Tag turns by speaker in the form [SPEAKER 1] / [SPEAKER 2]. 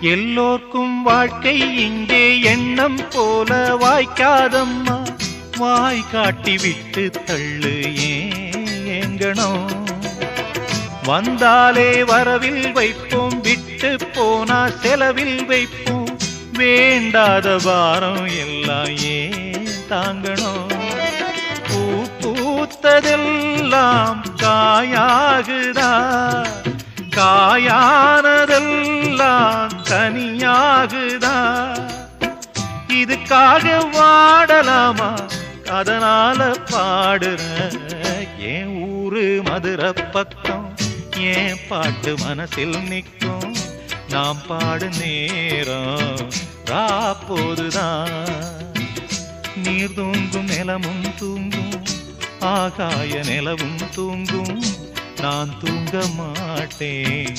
[SPEAKER 1] எல்லோர்க்கும் வாழ்க்கை இங்கே எண்ணம் போல வாய்க்காதம்மா. வாய் காட்டி விட்டு தள்ளு ஏங்கணும். வந்தாலே வரவில் வைப்போம், விட்டு போனா செலவில் வைப்போம். வேண்டாத பாரம் எல்லாம் ஏன் தாங்கணும். பூ பூத்ததெல்லாம் காயாகுதா, காயானதெல்லாம் கனியாகுதா. இதுக்காக வாடலாமா, அதனால பாடுற. என் ஊரு மதுரை பக்கம், என் பாட்டு மனசில் நிற்கும். நாம் பாடு நேரம் ராப்போதுதான். நீர் தூங்கும் நிலமும் தூங்கும், ஆகாய நிலவும் தூங்கும். நான் தூங்க மாட்டேன்